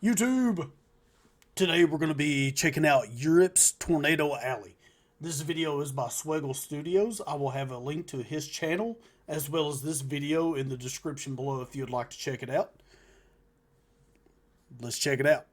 YouTube! Today we're going to be checking out Europe's Tornado Alley. This video is by Sweggle Studios. I will have a link to his channel as well as this video in the description below if you'd like to check it out. Let's check it out.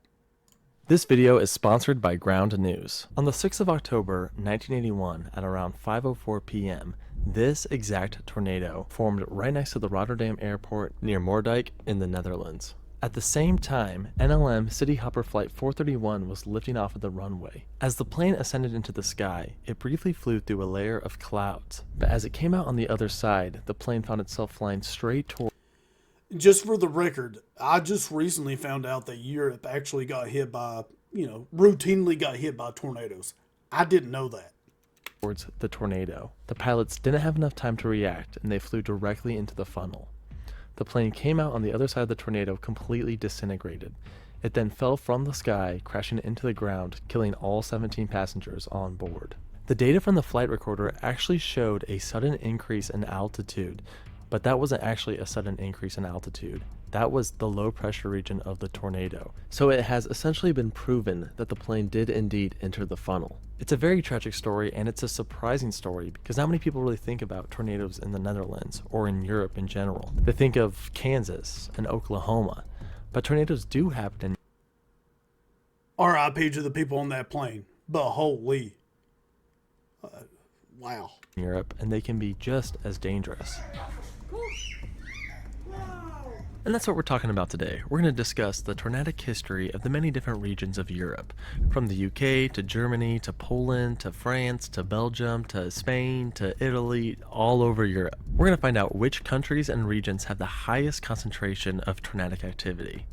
This video is sponsored by Ground News. On the 6th of October 1981 at around 5:04 p.m., this exact tornado formed right next to the Rotterdam airport near Moerdijk in the Netherlands. At the same time, NLM Cityhopper Flight 431 was lifting off of the runway. As the plane ascended into the sky, it briefly flew through a layer of clouds, but as it came out on the other side, the plane found itself flying straight toward. Just for the record, I just recently found out that Europe actually got hit by, routinely got hit by tornadoes. I didn't know that. Towards the tornado. The pilots didn't have enough time to react, and they flew directly into the funnel. The plane came out on the other side of the tornado completely disintegrated. It then fell from the sky, crashing into the ground, killing all 17 passengers on board. The data from the flight recorder actually showed a sudden increase in altitude, but that wasn't actually a sudden increase in altitude. That was the low pressure region of the tornado. So it has essentially been proven that the plane did indeed enter the funnel. It's a very tragic story, and it's a surprising story because not many people really think about tornadoes in the Netherlands or in Europe in general. They think of Kansas and Oklahoma, but tornadoes do happen in RIP to the people on that plane. But holy. Wow. Europe, and they can be just as dangerous. And that's what we're talking about today. We're going to discuss the tornadic history of the many different regions of Europe, from the UK to Germany to Poland to France to Belgium to Spain to Italy, all over Europe. We're going to find out which countries and regions have the highest concentration of tornadic activity.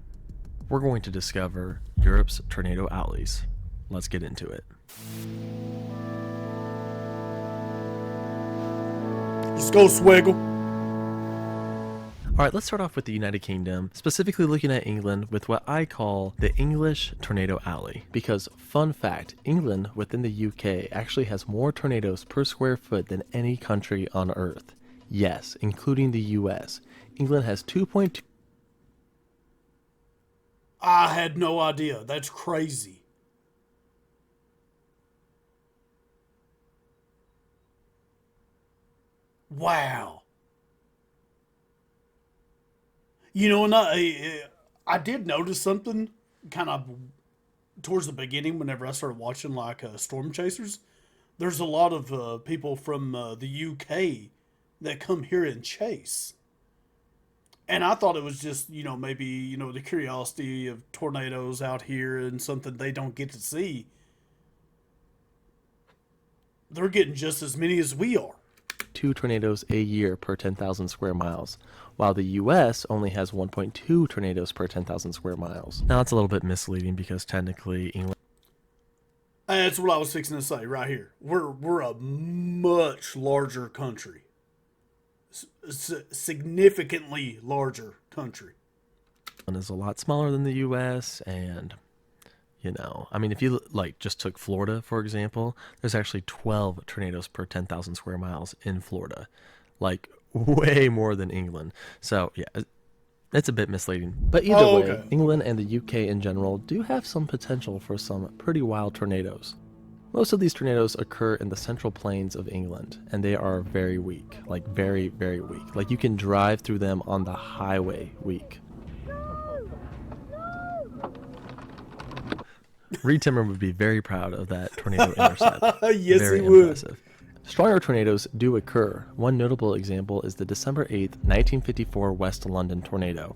We're going to discover Europe's tornado alleys. Let's get into it. Let's go, Swiggle. Alright, let's start off with the United Kingdom, specifically looking at England with what I call the English Tornado Alley. Because, fun fact, England within the UK actually has more tornadoes per square foot than any country on Earth. Yes, including the US. England has 2.2. I had no idea. That's crazy. Wow. And I did notice something kind of towards the beginning whenever I started watching Storm Chasers. There's a lot of people from the UK that come here and chase. And I thought it was just, maybe, the curiosity of tornadoes out here and something they don't get to see. They're getting just as many as we are. 2 tornadoes a year per 10,000 square miles, while the US only has 1.2 tornadoes per 10,000 square miles. Now that's a little bit misleading because technically England. That's what I was fixing to say right here. We're a much larger country. Significantly larger country. Is a lot smaller than the US, and if you just took Florida, for example, there's actually 12 tornadoes per 10,000 square miles in Florida, way more than England. So yeah, it's a bit misleading. But either way, England and the UK in general do have some potential for some pretty wild tornadoes. Most of these tornadoes occur in the central plains of England, and they are very weak, very, very weak. You can drive through them on the highway weak. Reed Timmer would be very proud of that tornado intercept. Yes, very he would. Impressive. Stronger tornadoes do occur. One notable example is the December 8th, 1954 West London tornado.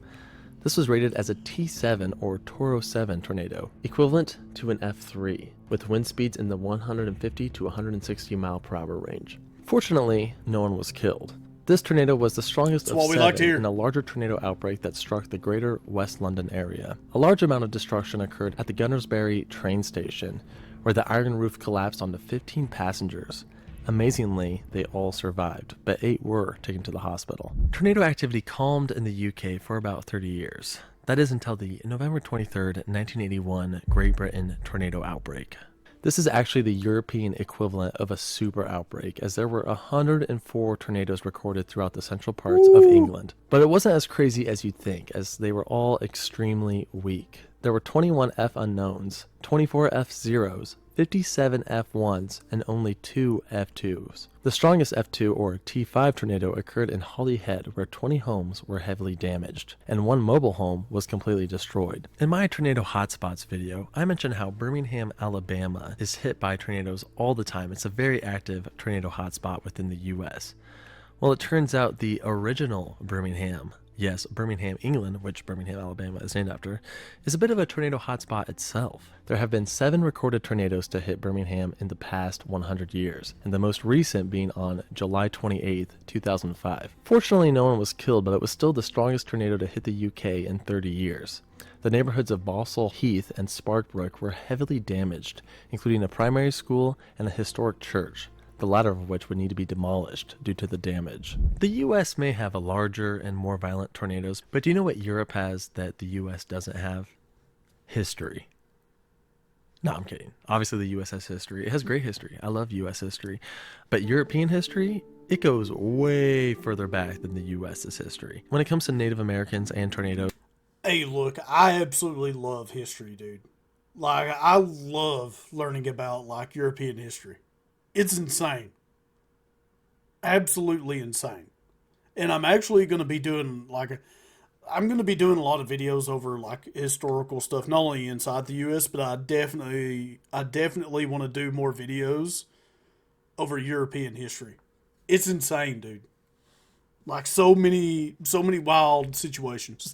This was rated as a T7 or Toro 7 tornado, equivalent to an F3, with wind speeds in the 150 to 160 mile per hour range. Fortunately, no one was killed. This tornado was the strongest of 7 in a larger tornado outbreak that struck the greater West London area. A large amount of destruction occurred at the Gunnersbury train station, where the iron roof collapsed onto 15 passengers. Amazingly, they all survived, but 8 were taken to the hospital. Tornado activity calmed in the UK for about 30 years. That is until the November 23rd, 1981 Great Britain tornado outbreak. This is actually the European equivalent of a super outbreak, as there were 104 tornadoes recorded throughout the central parts of England. But it wasn't as crazy as you'd think, as they were all extremely weak. there were 21 F unknowns, 24 F0s, 57 F1s, and only 2 F2s. The strongest F2 or T5 tornado occurred in Holyhead, where 20 homes were heavily damaged, and one mobile home was completely destroyed. In my tornado hotspots video, I mentioned how Birmingham, Alabama is hit by tornadoes all the time. It's a very active tornado hotspot within the US. Well, it turns out the original Birmingham, yes, Birmingham, England, which Birmingham, Alabama is named after, is a bit of a tornado hotspot itself. There have been 7 recorded tornadoes to hit Birmingham in the past 100 years, and the most recent being on July 28, 2005. Fortunately, no one was killed, but it was still the strongest tornado to hit the UK in 30 years. The neighborhoods of Balsall Heath and Sparkbrook were heavily damaged, including a primary school and a historic church, the latter of which would need to be demolished due to the damage. The US may have a larger and more violent tornadoes, but do you know what Europe has that the US doesn't have? History. No, I'm kidding. Obviously the US has history. It has great history. I love US history. But European history, it goes way further back than the US's history. When it comes to Native Americans and tornadoes, Hey, look, I absolutely love history, dude. Like, I love learning about, like, European history. It's insane. Absolutely insane. And I'm actually going to be doing I'm going to be doing a lot of videos over like historical stuff, not only inside the US, but I definitely want to do more videos over European history. It's insane, dude. Like so many wild situations.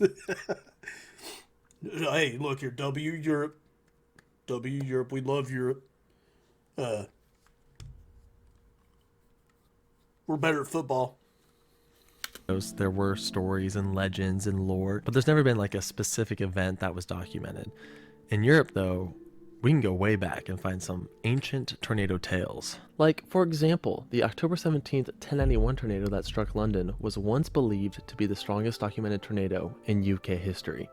Hey, look here, W Europe. We love Europe. We're better at football. there were stories and legends and lore, but there's never been like a specific event that was documented. In Europe, though, we can go way back and find some ancient tornado tales. Like, for example, the October 17th, 1091 tornado that struck London was once believed to be the strongest documented tornado in UK history.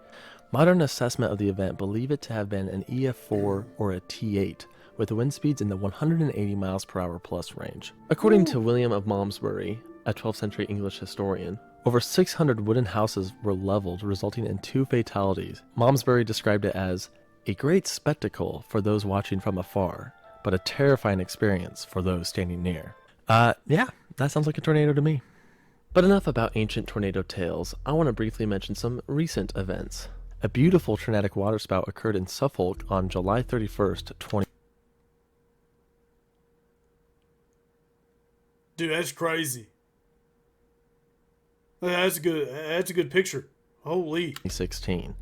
Modern assessment of the event believe it to have been an EF4 or a T8, with wind speeds in the 180 miles per hour plus range. According to William of Malmesbury, a 12th century English historian, over 600 wooden houses were leveled, resulting in 2 fatalities. Malmesbury described it as a great spectacle for those watching from afar, but a terrifying experience for those standing near. Yeah, that sounds like a tornado to me. But enough about ancient tornado tales. I want to briefly mention some recent events. A beautiful tornadic waterspout occurred in Suffolk on July 31st, 20. Dude, that's crazy. That's good. That's a good picture. Holy. 2016.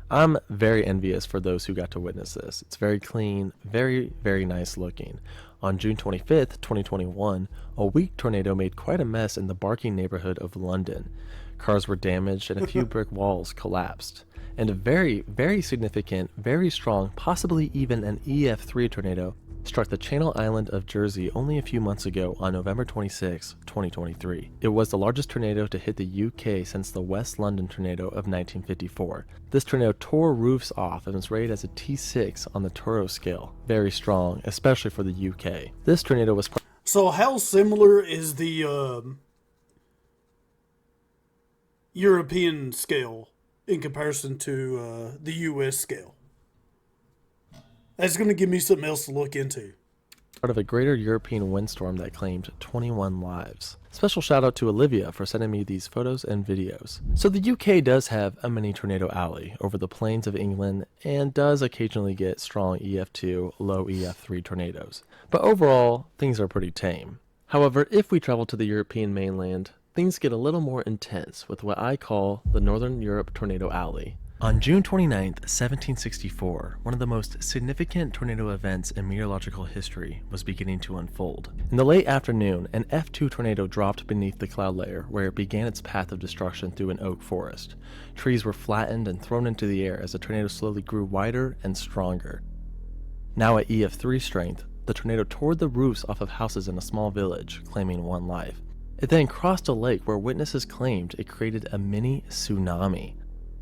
I'm very envious for those who got to witness this. It's very clean, very, very nice looking. On June 25th, 2021, a weak tornado made quite a mess in the Barking neighborhood of London. Cars were damaged and a few brick walls collapsed. And a very, very significant, very strong, possibly even an EF3 tornado struck the Channel Island of Jersey only a few months ago on November 26, 2023. It was the largest tornado to hit the UK since the West London tornado of 1954. This tornado tore roofs off and was rated as a T6 on the Toro scale. Very strong, especially for the UK. This tornado was So how similar is the European scale in comparison to the US scale? That's going to give me something else to look into. part of a greater European windstorm that claimed 21 lives. Special shout out to Olivia for sending me these photos and videos. So the UK does have a mini tornado alley over the plains of England and does occasionally get strong EF2, low EF3 tornadoes. But overall, things are pretty tame. However, if we travel to the European mainland, things get a little more intense with what I call the Northern Europe Tornado Alley. On June 29, 1764, one of the most significant tornado events in meteorological history was beginning to unfold. In the late afternoon, an F2 tornado dropped beneath the cloud layer where it began its path of destruction through an oak forest. Trees were flattened and thrown into the air as the tornado slowly grew wider and stronger. Now at EF3 strength, the tornado tore the roofs off of houses in a small village, claiming 1 life. It then crossed a lake where witnesses claimed it created a mini tsunami.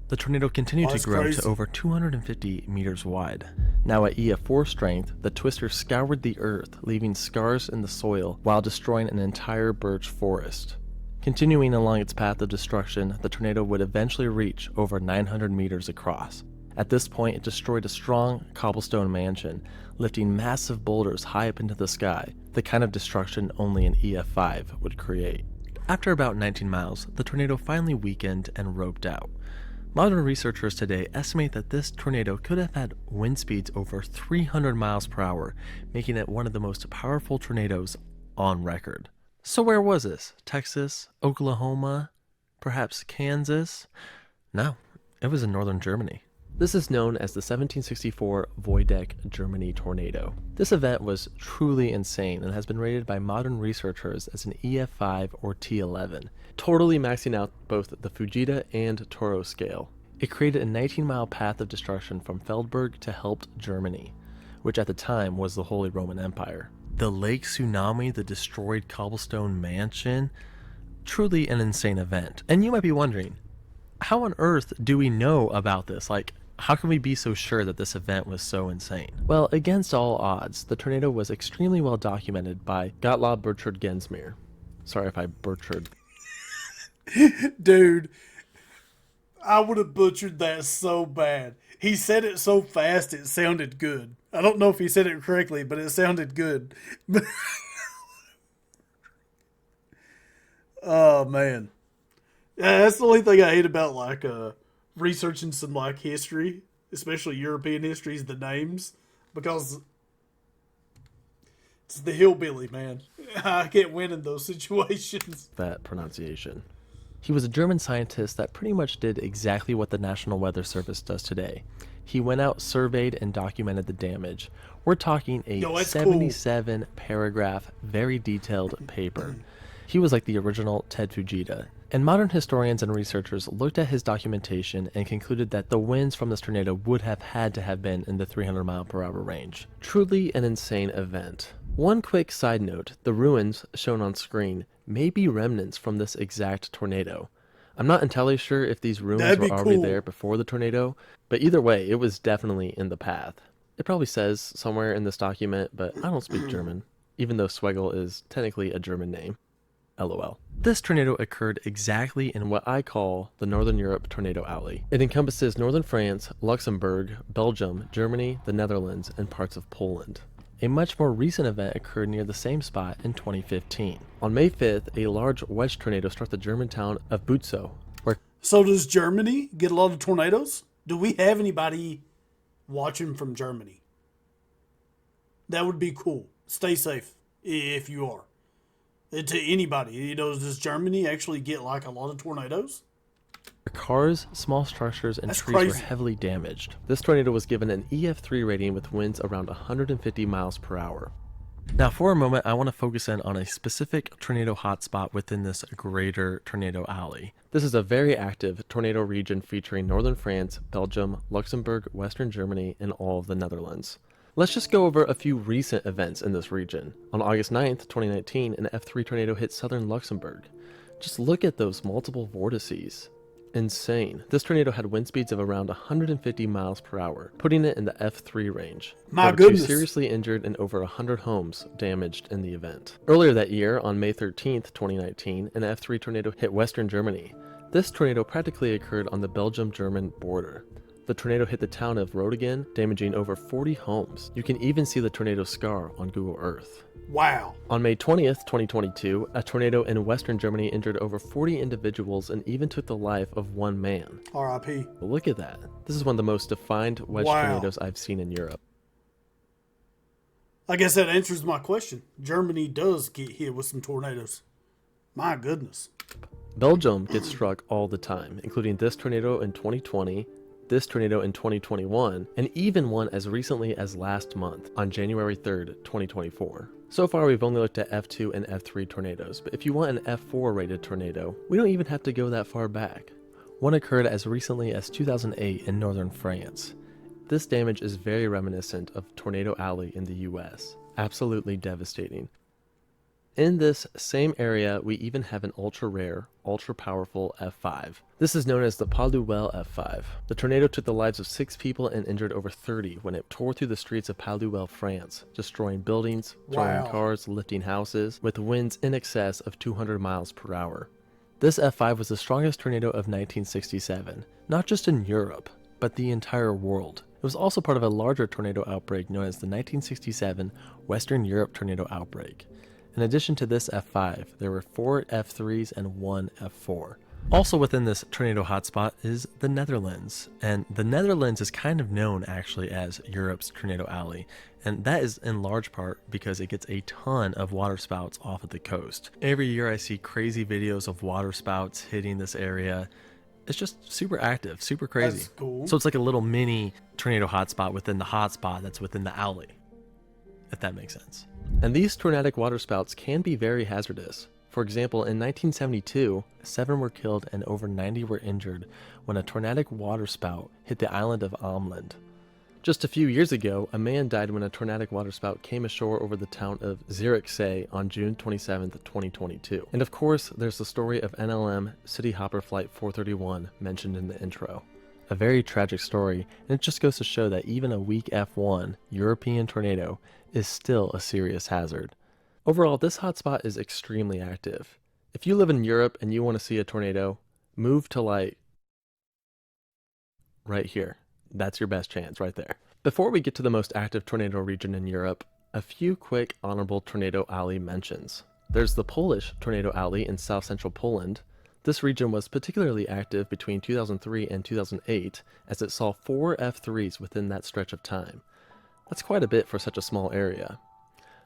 The tornado continued to grow to over 250 meters wide. Now at EF4 strength, the twister scoured the earth, leaving scars in the soil while destroying an entire birch forest. Continuing along its path of destruction, the tornado would eventually reach over 900 meters across. At this point, it destroyed a strong cobblestone mansion, lifting massive boulders high up into the sky, the kind of destruction only an EF5 would create. After about 19 miles, the tornado finally weakened and roped out. Modern researchers today estimate that this tornado could have had wind speeds over 300 miles per hour, making it one of the most powerful tornadoes on record. So where was this? Texas? Oklahoma? Perhaps Kansas? No, it was in northern Germany. This is known as the 1764 Voidek, Germany tornado. This event was truly insane and has been rated by modern researchers as an EF5 or T11, totally maxing out both the Fujita and Toro scale. It created a 19-mile path of destruction from Feldberg to Helpt, Germany, which at the time was the Holy Roman Empire. The lake tsunami, the destroyed cobblestone mansion, truly an insane event. And you might be wondering, how on earth do we know about this? Like, how can we be so sure that this event was so insane? Well, against all odds, the tornado was extremely well documented by Gottlob Burchard Gensmer. Sorry if I butchered. Dude, I would have butchered that so bad. He said it so fast it sounded good. I don't know if he said it correctly, but it sounded good. Oh, man. Yeah, that's the only thing I hate about, like, researching some, like, history, especially European history, is the names. Because it's the hillbilly, man. I can't win in those situations. That pronunciation. He was a German scientist that pretty much did exactly what the National Weather Service does today. He went out, surveyed, and documented the damage. We're talking a 77-paragraph, very detailed paper. He was like the original Ted Fujita. And modern historians and researchers looked at his documentation and concluded that the winds from this tornado would have had to have been in the 300-mile-per-hour range. Truly an insane event. One quick side note, the ruins shown on screen may be remnants from this exact tornado. I'm not entirely sure if these ruins were already there before the tornado, but either way, it was definitely in the path. It probably says somewhere in this document, but I don't speak German, even though Schwegel is technically a German name. LOL. This tornado occurred exactly in what I call the Northern Europe Tornado Alley. It encompasses northern France, Luxembourg, Belgium, Germany, the Netherlands, and parts of Poland. A much more recent event occurred near the same spot in 2015. On May 5th, a large wedge tornado struck the German town of Butzow, where... So does Germany get a lot of tornadoes? Do we have anybody watching from Germany? That would be cool. Stay safe if you are. To anybody, does Germany actually get like a lot of tornadoes? Cars, small structures, and trees were heavily damaged. This tornado was given an EF3 rating with winds around 150 miles per hour. Now for a moment, I want to focus in on a specific tornado hotspot within this greater tornado alley. This is a very active tornado region featuring northern France, Belgium, Luxembourg, western Germany, and all of the Netherlands. Let's just go over a few recent events in this region. On August 9th, 2019, an F3 tornado hit southern Luxembourg. Just look at those multiple vortices. Insane. This tornado had wind speeds of around 150 miles per hour, putting it in the F3 range. My goodness. 2 seriously injured and over 100 homes damaged in the event. Earlier that year, on May 13th, 2019, an F3 tornado hit western Germany. This tornado practically occurred on the Belgium-German border. The tornado hit the town of Rotingen, damaging over 40 homes. You can even see the tornado scar on Google Earth. Wow. On May 20th, 2022, a tornado in western Germany injured over 40 individuals and even took the life of one man. R.I.P. Look at that. This is one of the most defined wedge tornadoes I've seen in Europe. I guess that answers my question. Germany does get hit with some tornadoes. My goodness. Belgium gets struck all the time, including this tornado in 2020, this tornado in 2021, and even one as recently as last month on January 3rd, 2024. So far we've only looked at F2 and F3 tornadoes, but if you want an F4 rated tornado, we don't even have to go that far back. One occurred as recently as 2008 in northern France. This damage is very reminiscent of Tornado Alley in the US. Absolutely devastating. In this same area, we even have an ultra-rare, ultra-powerful F5. This is known as the Paluel F5. The tornado took the lives of 6 people and injured over 30 when it tore through the streets of Paluel, France, destroying buildings, throwing cars, lifting houses, with winds in excess of 200 miles per hour. This F5 was the strongest tornado of 1967, not just in Europe, but the entire world. It was also part of a larger tornado outbreak known as the 1967 Western Europe tornado outbreak. In addition to this F5, there were 4 F3s and 1 F4. Also within this tornado hotspot is the Netherlands, and the Netherlands is kind of known actually as Europe's tornado alley, and that is in large part because it gets a ton of water spouts off of the coast. Every year I see crazy videos of water spouts hitting this area. It's just super active, super crazy. That's cool. So it's like a little mini tornado hotspot within the hotspot that's within the alley, if that makes sense. And these tornadic water spouts can be very hazardous. For example, in 1972, 7 were killed and over 90 were injured when a tornadic water spout hit the island of Amland. Just a few years ago, a man died when a tornadic water spout came ashore over the town of Zierikzee on June 27, 2022. And of course, there's the story of NLM City Hopper Flight 431 mentioned in the intro. A very tragic story, and it just goes to show that even a weak F1 European tornado is still a serious hazard. Overall, this hotspot is extremely active. If you live in Europe and you want to see a tornado, move to like right here. That's your best chance right there. Before we get to the most active tornado region in Europe, a few quick honorable tornado alley mentions. There's the Polish tornado alley in south central Poland. This region was particularly active between 2003 and 2008 as it saw 4 F3s within that stretch of time. That's quite a bit for such a small area.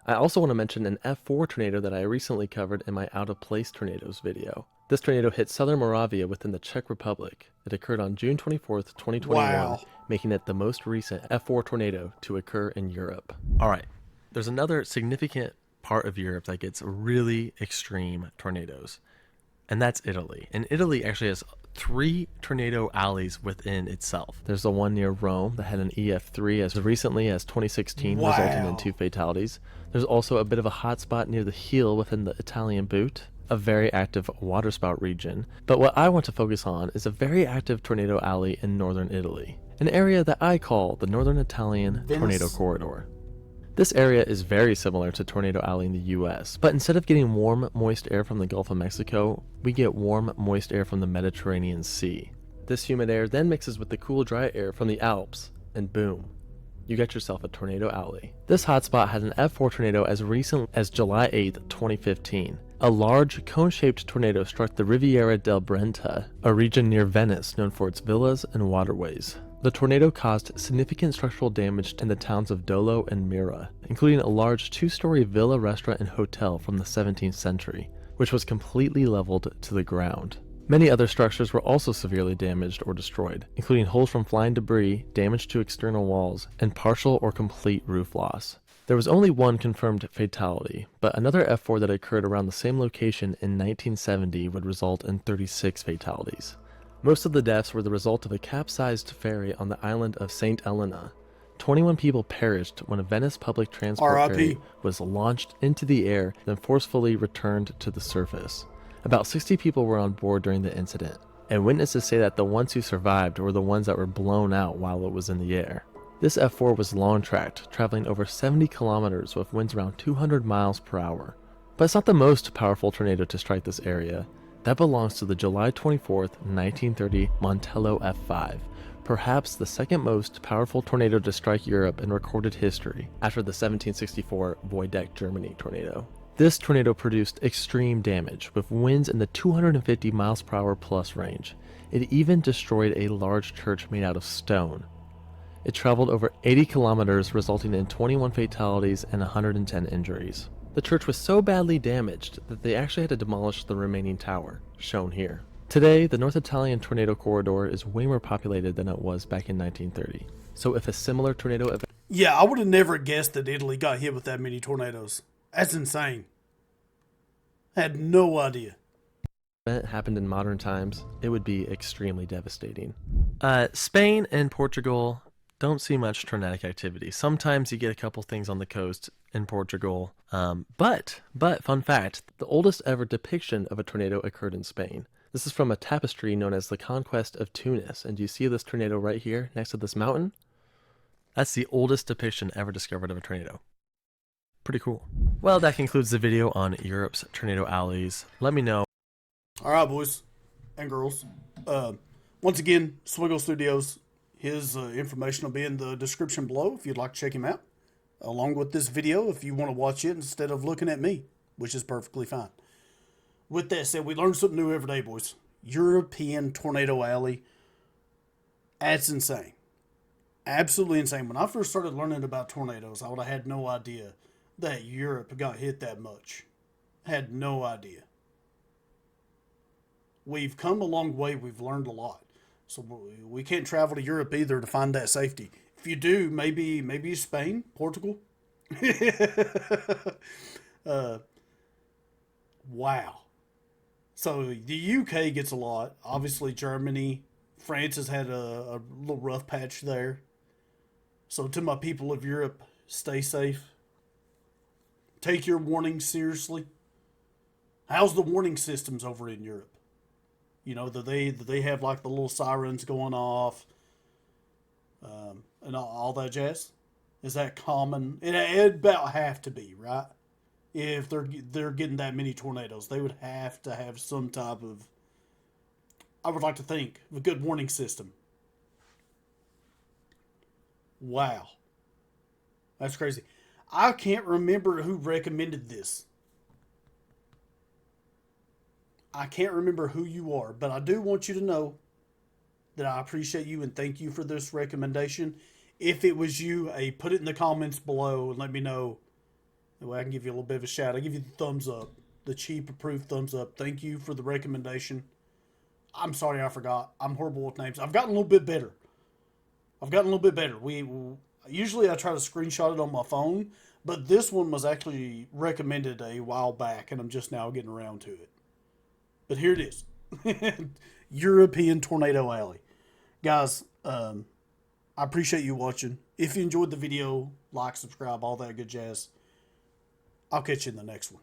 I also want to mention an F4 tornado that I recently covered in my Out of Place Tornadoes video. This tornado hit southern Moravia within the Czech Republic. It occurred on June 24th, 2021, Wow. making it the most recent F4 tornado to occur in Europe. Alright, there's another significant part of Europe that gets really extreme tornadoes, and that's Italy. And Italy actually has 3 tornado alleys within itself. There's the one near Rome that had an EF3 as recently as 2016, Wow. resulting in 2 fatalities. There's also a bit of a hotspot near the heel within the Italian boot, a very active waterspout region. But what I want to focus on is a very active tornado alley in northern Italy, an area that I call the Northern Italian Venice? Tornado Corridor. This area is very similar to Tornado Alley in the US, but instead of getting warm, moist air from the Gulf of Mexico, we get warm, moist air from the Mediterranean Sea. This humid air then mixes with the cool, dry air from the Alps, and boom, you get yourself a tornado alley. This hotspot had an F4 tornado as recent as July 8, 2015. A large, cone-shaped tornado struck the Riviera del Brenta, a region near Venice known for its villas and waterways. The tornado caused significant structural damage in the towns of Dolo and Mira, including a large 2-story villa, restaurant, and hotel from the 17th century, which was completely leveled to the ground. Many other structures were also severely damaged or destroyed, including holes from flying debris, damage to external walls, and partial or complete roof loss. There was only 1 confirmed fatality, but another F4 that occurred around the same location in 1970 would result in 36 fatalities. Most of the deaths were the result of a capsized ferry on the island of St. Helena. 21 people perished when a Venice public transport R.I.P. ferry was launched into the air, then forcefully returned to the surface. About 60 people were on board during the incident, and witnesses say that the ones who survived were the ones that were blown out while it was in the air. This F4 was long-tracked, traveling over 70 kilometers with winds around 200 miles per hour. But it's not the most powerful tornado to strike this area. That belongs to the July 24th, 1930 Montello F5, perhaps the second most powerful tornado to strike Europe in recorded history, after the 1764 Voideck, Germany tornado. This tornado produced extreme damage, with winds in the 250 miles per hour plus range. It even destroyed a large church made out of stone. It traveled over 80 kilometers, resulting in 21 fatalities and 110 injuries. The church was so badly damaged that they actually had to demolish the remaining tower, shown here. Today, the North Italian Tornado Corridor is way more populated than it was back in 1930. So if a similar tornado event Yeah, I would have never guessed that Italy got hit with that many tornadoes. That's insane. Had no idea. happened in modern times, it would be extremely devastating. Spain and Portugal don't see much tornadic activity. Sometimes you get a couple things on the coast in Portugal. But fun fact, the oldest ever depiction of a tornado occurred in Spain. This is from a tapestry known as the Conquest of Tunis. And do you see this tornado right here next to this mountain? That's the oldest depiction ever discovered of a tornado. Pretty cool. Well, that concludes the video on Europe's tornado alleys. Let me know. All right, boys and girls. Once again, Swiggle Studios. His information will be in the description below if you'd like to check him out, along with this video if you want to watch it instead of looking at me, which is perfectly fine. With that said, we learn something new every day, boys. European Tornado Alley. That's insane. Absolutely insane. When I first started learning about tornadoes, I would have had no idea that Europe got hit that much. Had no idea. We've come a long way. We've learned a lot. So we can't travel to Europe either to find that safety. If you do, maybe Spain, Portugal. uh, wow. So the UK gets a lot. Obviously, Germany, France has had a little rough patch there. So to my people of Europe, stay safe. Take your warnings seriously. How's the warning systems over in Europe? You know, do they have like the little sirens going off, and all that jazz? Is that common? It'd about have to be, right? If they're getting that many tornadoes, they would have to have some type of, I would like to think, a good warning system. Wow, that's crazy. I can't remember who recommended this. I can't remember who you are, but I do want you to know that I appreciate you and thank you for this recommendation. If it was you, put it in the comments below and let me know. That way I can give you a little bit of a shout. I give you the thumbs up, the cheap approved thumbs up. Thank you for the recommendation. I'm sorry I forgot. I'm horrible with names. I've gotten a little bit better. We usually I try to screenshot it on my phone, but this one was actually recommended a while back, and I'm just now getting around to it. But here it is. European Tornado Alley. Guys, I appreciate you watching. If you enjoyed the video, like, subscribe, all that good jazz. I'll catch you in the next one.